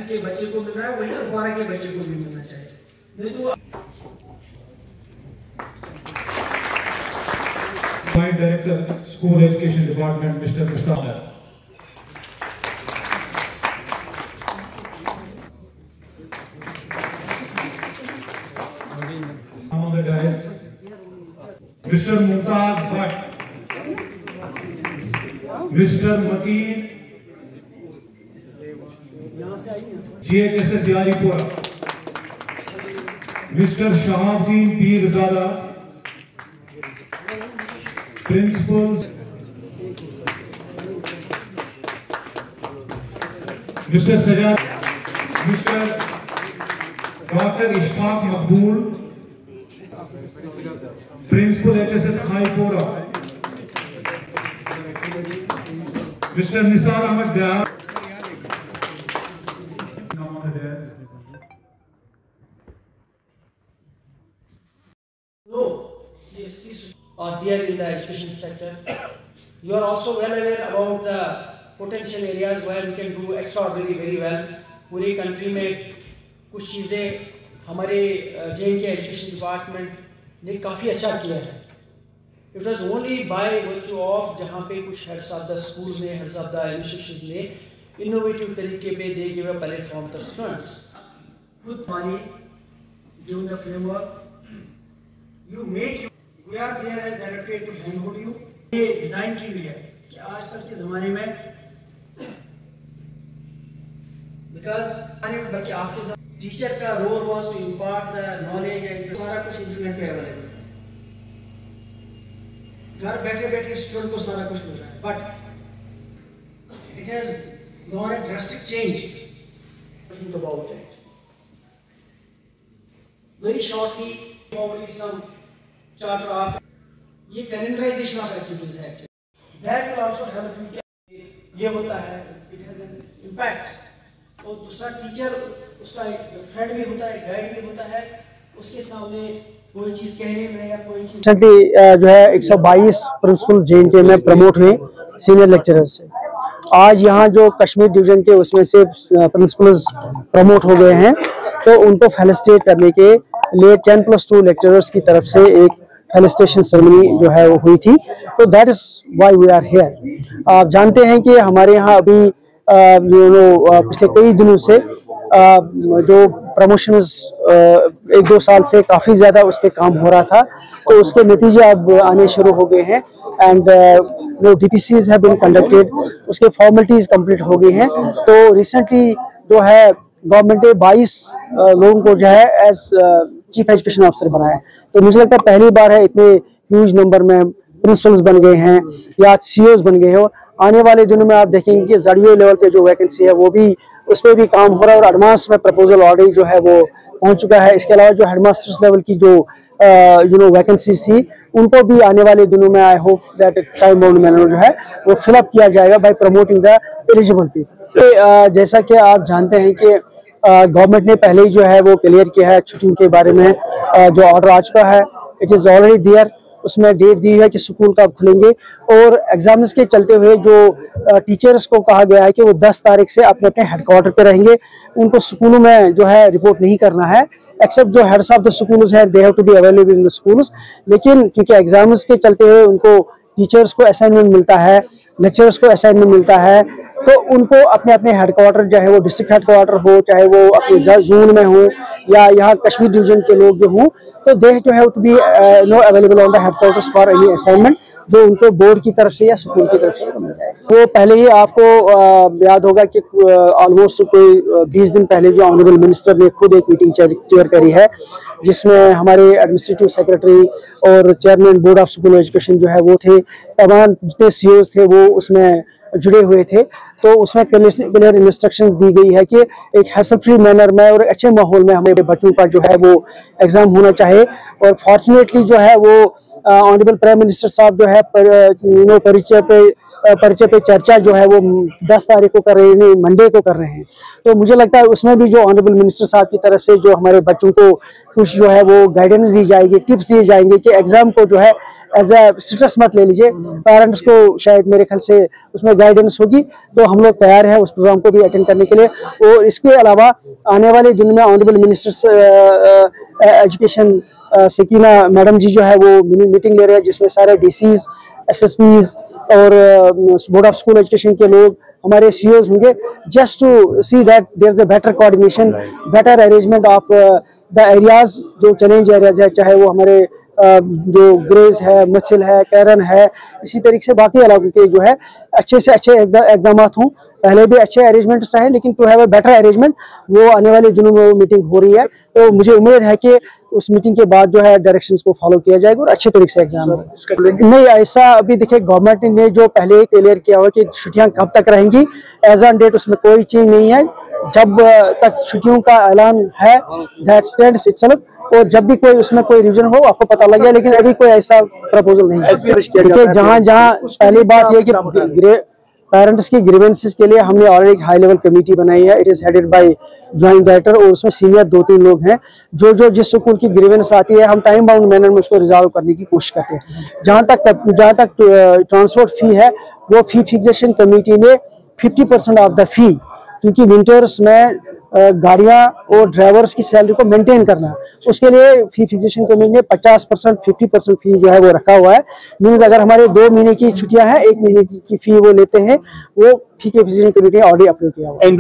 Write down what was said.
High school के बच्चे को मिल रहा है वही कुपवारा के बच्चे को भी मिलना चाहिए। नहीं तो Joint Director, School Education Department, Mr. Mustafa. On the dais, Mr. Mumtaz Bhatt, Mr. Mateen, GHSS Yaripura, Mr. Shahabuddin Pirzada, Principals, Mr. Sajad, Mr. Dr. Ishfaq Maqbool, Principal HSS Khaipura, Mr. Nisar Ahmed Dayar. There in the education sector. You are also well aware about the potential areas where we can do extraordinary very well. पूरी country में कुछ चीज़ें हमारे JNK education department ने काफ़ी अच्छा किया है. It was only by virtue of जहाँ पे कुछ heads of the schools ने, heads of the institutions ने innovative तरीके पे they give a platform to students. खुद मानिए, given the framework, you make. We are there as directed to handhold you. ये डिजाइन की हुई है कि आज तक के ज़माने में because आपके टीचर का role was to impart the knowledge and सारा कुछ इंटरनेट पे अवेलेबल है. घर बैठे बैठे स्टूडेंट को सारा कुछ मिल रहा है. But it has gone a drastic change. Think about it. Very shortly, probably some charter of ये कैलेंडराइजेशन ऑफ एक्टिविटीज है. That will also help you. ये होता है, इट हैज एन इम्पैक्ट. और दूसरा टीचर उसका एक फ्रेंड भी होता है, गाइड भी होता है. उसके सामने कोई चीज कहने में या कोई चीज जो है 122 प्रिंसिपल JNK में प्रमोट हुए सीनियर लेक्चरर से. आज यहाँ जो कश्मीर डिवीजन के उसमें से प्रिंसिपल्स प्रमोट हो गए हैं, तो उनको फेलिसिटेट करने के लिए 10+2 लेक्चरर्स की तरफ से एक फेलिसिटेशन सेरेमनी जो है वो हुई थी. तो that is why we are here. आप जानते हैं कि हमारे यहाँ अभी पिछले कई दिनों से जो प्रमोशंस 1-2 साल से काफ़ी ज़्यादा उस पर काम हो रहा था, तो उसके नतीजे अब आने शुरू हो गए हैं. And DPCs have been conducted, उसके फॉर्मेलिटीज़ कंप्लीट हो गई हैं. तो रिसेंटली जो है गवर्नमेंट ने 22 लोगों को जो है एज चीफ एजुकेशन ऑफिसर बनाया. तो मुझे लगता है पहली बार है इतने ह्यूज नंबर में प्रिंसिपल्स बन गए हैं या CEOs बन गए हैं. और आने वाले दिनों में आप देखेंगे कि ZDO लेवल पे जो वैकेंसी है वो भी उस पर भी काम हो रहा है और एडवांस में प्रपोजल ऑलरेडी जो है वो पहुंच चुका है. इसके अलावा जो हेडमास्टर्स लेवल की जो वैकेंसीज थी उनको भी आने वाले दिनों में I hope that time bound manner जो है वो फिलअप किया जाएगा bye promoting the eligible people. जैसा कि आप जानते हैं कि गवर्नमेंट ने पहले ही जो है वो क्लियर किया है छुट्टियों के बारे में. जो ऑर्डर आ चुका है, इट इज़ ऑलरेडी देयर. उसमें डेट दी है कि स्कूल कब खुलेंगे. और एग्जाम्स के चलते हुए जो टीचर्स को कहा गया है कि वो 10 तारीख से अपने अपने हेडक्वार्टर पे रहेंगे. उनको स्कूलों में जो है रिपोर्ट नहीं करना है, एक्सेप्ट जो हेड्स ऑफ द स्कूल्स हैं they have to be available in the schools. लेकिन क्योंकि एग्जाम्स के चलते हुए उनको टीचर्स को असाइनमेंट मिलता है, लेक्चरर्स को असाइनमेंट मिलता है, तो उनको अपने अपने हेडक्वार्टर चाहे वो डिस्ट्रिक्ट हेडक्वार्टर हो, चाहे वो अपने जोन में हो या यहाँ कश्मीर डिवीजन के लोग जो हों, तो they too have to be available on the headquarters for any assignment जो उनको बोर्ड की तरफ से या स्कूल की तरफ से मिल जाए. तो पहले ही आपको याद होगा कि ऑलमोस्ट कोई 20 दिन पहले जो ऑनरेबल मिनिस्टर ने खुद एक मीटिंग चेयर करी है, जिसमें हमारे एडमिनिस्ट्रेटिव सेक्रेटरी और chairman board of school education जो है वो थे, तमाम जितने CEOs थे वो उसमें जुड़े हुए थे. तो उसमें क्लियर इंस्ट्रक्शन दी गई है कि एक हैसल फ्री मैनर में और अच्छे माहौल में हमारे बच्चों का जो है वो एग्ज़ाम होना चाहिए. और फॉर्चुनेटली जो है वो ऑनरेबल प्राइम मिनिस्टर साहब जो है परिचय पे चर्चा जो है वो 10 तारीख को कर रहे हैं, मंडे को कर रहे हैं. तो मुझे लगता है उसमें भी जो ऑनरेबल मिनिस्टर साहब की तरफ से जो हमारे बच्चों को कुछ जो है वो गाइडेंस दी जाएगी, टिप्स दिए जाएंगे कि एग्ज़ाम को जो है एज ए स्ट्रेस मत ले लीजिए, पेरेंट्स को शायद मेरे ख्याल से उसमें गाइडेंस होगी, तो हम लोग तैयार हैं उस प्रोग्राम को भी अटेंड करने के लिए। और इसके अलावा आने वाले दिन में honourable minister education Sakina madam ji जो है वो मीटिंग ले रहे हैं, जिसमें सारे DCs, SSPs और बोर्ड ऑफ स्कूल एजुकेशन के लोग, हमारे CEOs होंगे, just to see that there is a better coordination, better arrangement of the areas, जो चैलेंज एरियाज है, चाहे वो हमारे जो ग्रेज है, मचिल है, कैरन है, इसी तरीके से बाकी इलाकों के जो है अच्छे से अच्छे इकदाम हों। पहले भी अच्छे अरेंजमेंट्स रहे, लेकिन to have a better arrangement, वो आने वाले दिनों में वो मीटिंग हो रही है। तो मुझे उम्मीद है कि उस मीटिंग के बाद जो है डायरेक्शंस को फॉलो किया जाएगा और अच्छे तरीके से एग्जाम नहीं। ऐसा अभी देखिए गवर्नमेंट ने जो पहले ही क्लियर किया हुआ कि छुट्टियां कब तक रहेंगी, एज ऑन डेट उसमें कोई चेंज नहीं है। जब तक छुट्टियों का ऐलान है दैट स्टैंड्स इटसेल्फ, और जब भी कोई उसमें कोई रीजन हो आपको पता लग गया, लेकिन अभी कोई ऐसा प्रपोजल नहीं है। देखिए जहाँ पहली बात यह कि पेरेंट्स की ग्रीवेंसेस के लिए हमने ऑलरेडी एक हाई लेवल कमेटी बनाई है, it is headed by joint director, और उसमें सीनियर 2-3 लोग हैं जो जिस स्कूल की ग्रीवेंस आती है हम टाइम बाउंड मैनर में उसको रिजॉल्व करने की कोशिश करते हैं। जहाँ तक ट्रांसपोर्ट फी है, वो फी फिक्सेशन कमेटी ने 50% ऑफ द फी, क्योंकि विंटर्स में गाड़ियां और ड्राइवर्स की सैलरी को मेंटेन करना है, उसके लिए फी फिक्सेशन कमेटी ने 50% 50% फी जो है वो रखा हुआ है। मीन्स अगर हमारे 2 महीने की छुट्टियां हैं, 1 महीने की फी वो लेते हैं, वो फी के फिक्सेशन कमेटी ने ऑलरेडी अप्रूव किया हुआ है।